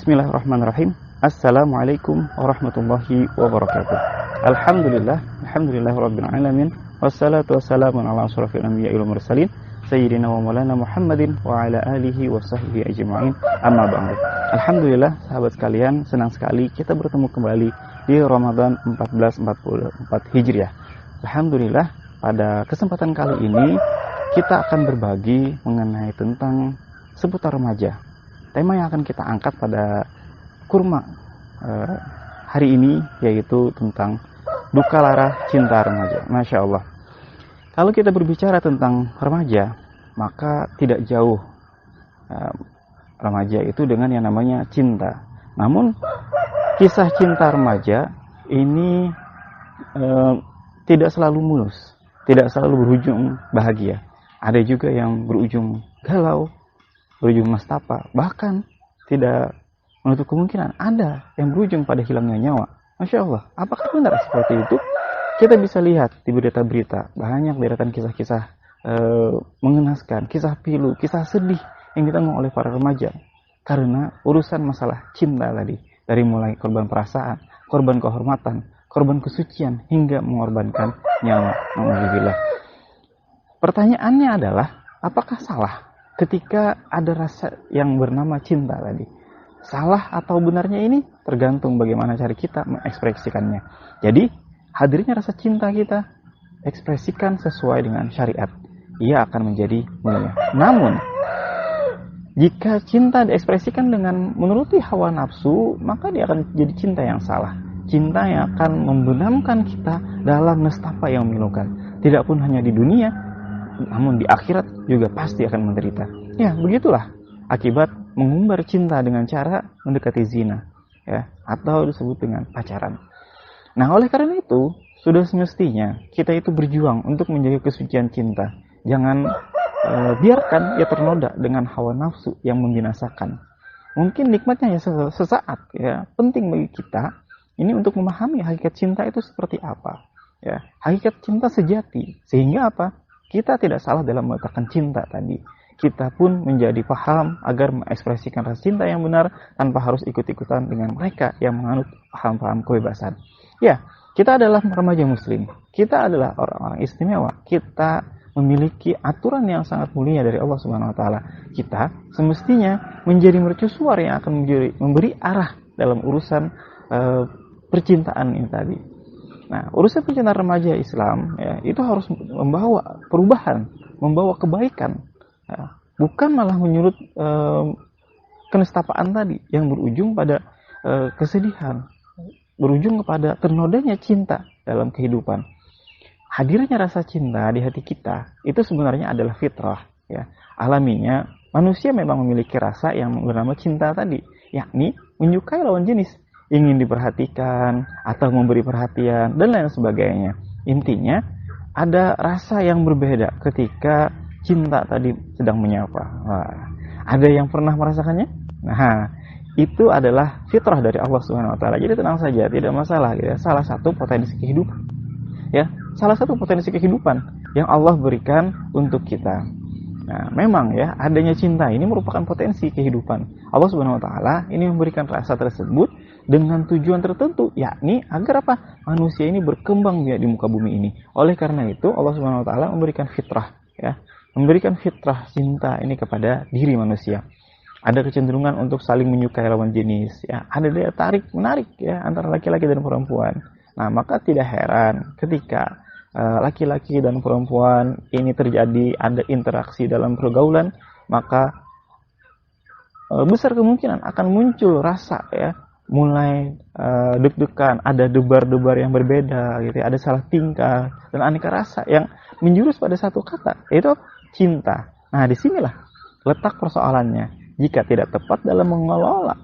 Bismillahirrahmanirrahim. Assalamualaikum warahmatullahi wabarakatuh. Alhamdulillahirabbil alamin. Wassalatu wassalamu ala asyrofil anbiya'i wal mursalin sayyidina wa maulana Muhammadin wa ala alihi wa sahbihi ajma'in. Amma ba'du. Alhamdulillah sahabat sekalian, senang sekali kita bertemu kembali di Ramadan 1444 Hijriah. Alhamdulillah, pada kesempatan kali ini kita akan berbagi mengenai tentang seputar remaja. Tema yang akan kita angkat pada kurma hari ini yaitu tentang duka lara cinta remaja. Masya Allah. Kalau kita berbicara tentang remaja, maka tidak jauh remaja itu dengan yang namanya cinta. Namun kisah cinta remaja ini tidak selalu mulus, tidak selalu berujung bahagia. Ada juga yang berujung galau, berujung nestapa, bahkan tidak menutup kemungkinan ada yang berujung pada hilangnya nyawa. Masya Allah, apakah benar seperti itu? Kita bisa lihat di berita-berita banyak deretan kisah-kisah mengenaskan, kisah pilu, kisah sedih yang ditanggung oleh para remaja karena urusan masalah cinta tadi, dari mulai korban perasaan, korban kehormatan, korban kesucian hingga mengorbankan nyawa. Alhamdulillah. Pertanyaannya adalah, apakah salah ketika ada rasa yang bernama cinta tadi? Salah atau benarnya ini tergantung bagaimana cara kita mengekspresikannya. Jadi, hadirnya rasa cinta kita, ekspresikan sesuai dengan syariat. Ia akan menjadi mulia. Namun, jika cinta diekspresikan dengan menuruti hawa nafsu, maka dia akan jadi cinta yang salah. Cinta yang akan membenamkan kita dalam nestapa yang memilukan. Tidak pun hanya di dunia, namun di akhirat juga pasti akan menderita. Ya, begitulah akibat mengumbar cinta dengan cara mendekati zina, ya, atau disebut dengan pacaran. Nah, oleh karena itu, sudah semestinya kita itu berjuang untuk menjaga kesucian cinta. Jangan biarkan ia ternoda dengan hawa nafsu yang membinasakan. Mungkin nikmatnya ya sesaat, ya. Penting bagi kita ini untuk memahami hakikat cinta itu seperti apa, ya. Hakikat cinta sejati, sehingga apa? Kita tidak salah dalam meletakkan cinta tadi. Kita pun menjadi paham agar mengekspresikan rasa cinta yang benar tanpa harus ikut-ikutan dengan mereka yang menganut paham-paham kebebasan. Ya, kita adalah remaja muslim. Kita adalah orang-orang istimewa. Kita memiliki aturan yang sangat mulia dari Allah Subhanahu wa taala. Kita semestinya menjadi mercusuar yang akan memberi arah dalam urusan percintaan ini tadi. Nah, urusan percintaan remaja Islam, ya, itu harus membawa perubahan, membawa kebaikan, ya, bukan malah menyulut kenestapaan tadi yang berujung pada kesedihan, berujung kepada ternodanya cinta dalam kehidupan. Hadirnya rasa cinta di hati kita itu sebenarnya adalah fitrah, ya, alaminya manusia memang memiliki rasa yang bernama cinta tadi, yakni menyukai lawan jenis, ingin diperhatikan atau memberi perhatian dan lain sebagainya. Intinya ada rasa yang berbeda ketika cinta tadi sedang menyapa. Wah, ada yang pernah merasakannya? Nah, itu adalah fitrah dari Allah Subhanahu wa taala. Jadi tenang saja, tidak masalah, ya. Salah satu potensi kehidupan. Ya, salah satu potensi kehidupan yang Allah berikan untuk kita. Nah, memang ya, adanya cinta ini merupakan potensi kehidupan. Allah Subhanahu wa taala ini memberikan rasa tersebut dengan tujuan tertentu, yakni agar apa? Manusia ini berkembang di muka bumi ini. Oleh karena itu, Allah Subhanahu wa taala memberikan fitrah, ya. Memberikan fitrah cinta ini kepada diri manusia. Ada kecenderungan untuk saling menyukai lawan jenis, ya. Ada daya tarik menarik, ya, antara laki-laki dan perempuan. Nah, maka tidak heran ketika laki-laki dan perempuan ini terjadi ada interaksi dalam pergaulan, maka besar kemungkinan akan muncul rasa, ya, mulai deg-degan, ada debar-debar yang berbeda, gitu, ada salah tingkah dan aneka rasa yang menjurus pada satu kata, yaitu cinta. Nah, disinilah letak persoalannya. Jika tidak tepat dalam mengelola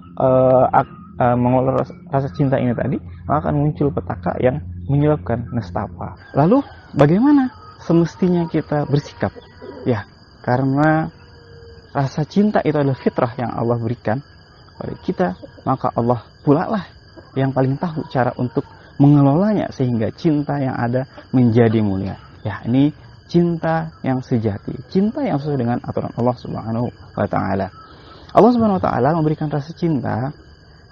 rasa cinta ini tadi, maka akan muncul petaka yang menyebabkan nestapa. Lalu bagaimana semestinya kita bersikap? Ya, karena rasa cinta itu adalah fitrah yang Allah berikan pada kita, maka Allah pula lah yang paling tahu cara untuk mengelolanya sehingga cinta yang ada menjadi mulia. Ya, ini cinta yang sejati, cinta yang sesuai dengan aturan Allah Subhanahu wa taala. Allah Subhanahu wa taala memberikan rasa cinta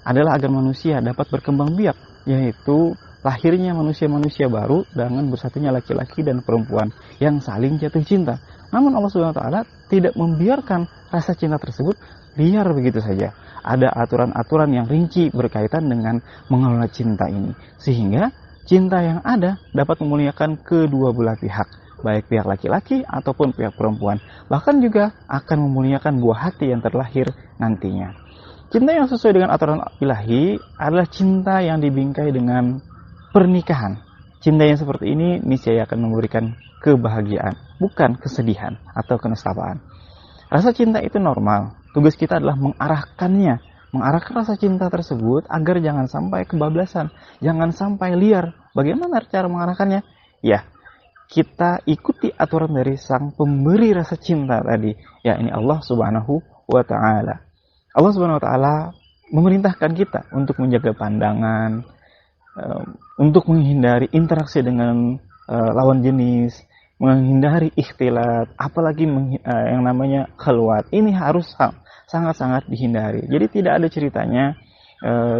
adalah agar manusia dapat berkembang biak, yaitu lahirnya manusia-manusia baru dengan bersatunya laki-laki dan perempuan yang saling jatuh cinta. Namun Allah Subhanahu wa taala tidak membiarkan rasa cinta tersebut liar begitu saja. Ada aturan-aturan yang rinci berkaitan dengan mengelola cinta ini, sehingga cinta yang ada dapat memuliakan kedua belah pihak, baik pihak laki-laki ataupun pihak perempuan. Bahkan juga akan memuliakan buah hati yang terlahir nantinya. Cinta yang sesuai dengan aturan ilahi adalah cinta yang dibingkai dengan pernikahan. Cinta yang seperti ini niscaya akan memberikan kebahagiaan, bukan kesedihan atau kenestapaan. Rasa cinta itu normal. Tugas kita adalah mengarahkannya, mengarahkan rasa cinta tersebut agar jangan sampai kebablasan, jangan sampai liar. Bagaimana cara mengarahkannya? Ya, kita ikuti aturan dari sang pemberi rasa cinta tadi, ya ini Allah Subhanahu wa taala. Allah Subhanahu wa taala memerintahkan kita untuk menjaga pandangan, untuk menghindari interaksi dengan lawan jenis, menghindari ikhtilat, apalagi yang namanya khalwat. Ini harus sangat-sangat dihindari. Jadi tidak ada ceritanya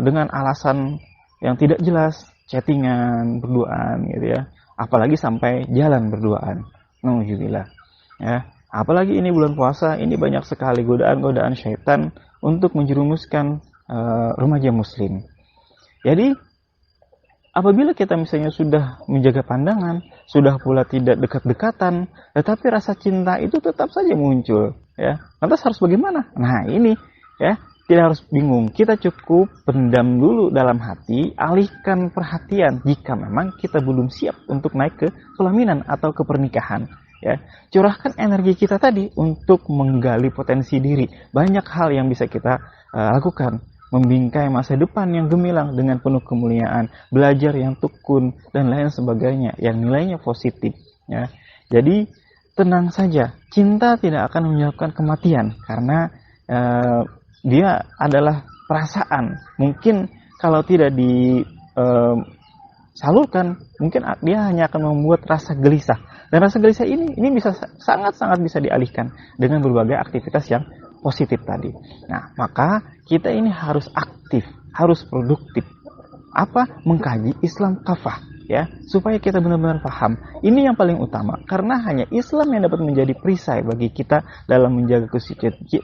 dengan alasan yang tidak jelas, chattingan, berduaan gitu ya. Apalagi sampai jalan berduaan. Nauzubillah. Ya, apalagi ini bulan puasa, ini banyak sekali godaan-godaan syaitan untuk menjerumuskan remaja muslim. Jadi apabila kita misalnya sudah menjaga pandangan, sudah pula tidak dekat-dekatan, tetapi rasa cinta itu tetap saja muncul, ya. Lantas harus bagaimana? Nah, ini ya, tidak harus bingung. Kita cukup pendam dulu dalam hati, alihkan perhatian jika memang kita belum siap untuk naik ke pelaminan atau ke pernikahan, ya. Curahkan energi kita tadi untuk menggali potensi diri. Banyak hal yang bisa kita lakukan. Membingkai masa depan yang gemilang dengan penuh kemuliaan, belajar yang tekun dan lain sebagainya yang nilainya positif, ya. Jadi tenang saja, cinta tidak akan menyebabkan kematian karena dia adalah perasaan. Mungkin kalau tidak disalurkan, mungkin dia hanya akan membuat rasa gelisah. Dan rasa gelisah ini bisa sangat-sangat bisa dialihkan dengan berbagai aktivitas yang positif tadi. Nah, maka kita ini harus aktif, harus produktif. Apa? Mengkaji Islam kafah, ya, supaya kita benar-benar paham. Ini yang paling utama, karena hanya Islam yang dapat menjadi perisai bagi kita dalam menjaga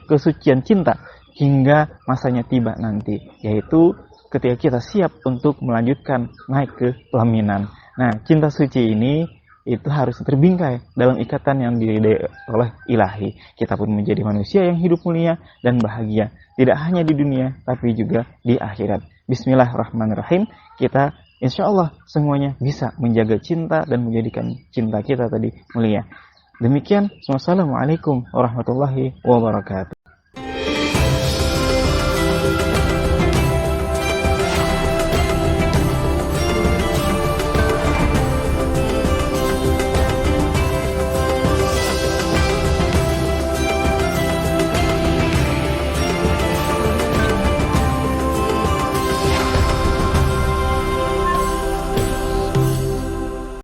kesucian cinta hingga masanya tiba nanti, yaitu ketika kita siap untuk melanjutkan naik ke pelaminan. Nah, cinta suci ini itu harus terbingkai dalam ikatan yang diridai oleh ilahi. Kita pun menjadi manusia yang hidup mulia dan bahagia, tidak hanya di dunia tapi juga di akhirat. Bismillahirrahmanirrahim. Kita insya Allah semuanya bisa menjaga cinta dan menjadikan cinta kita tadi mulia. Demikian, wassalamualaikum warahmatullahi wabarakatuh.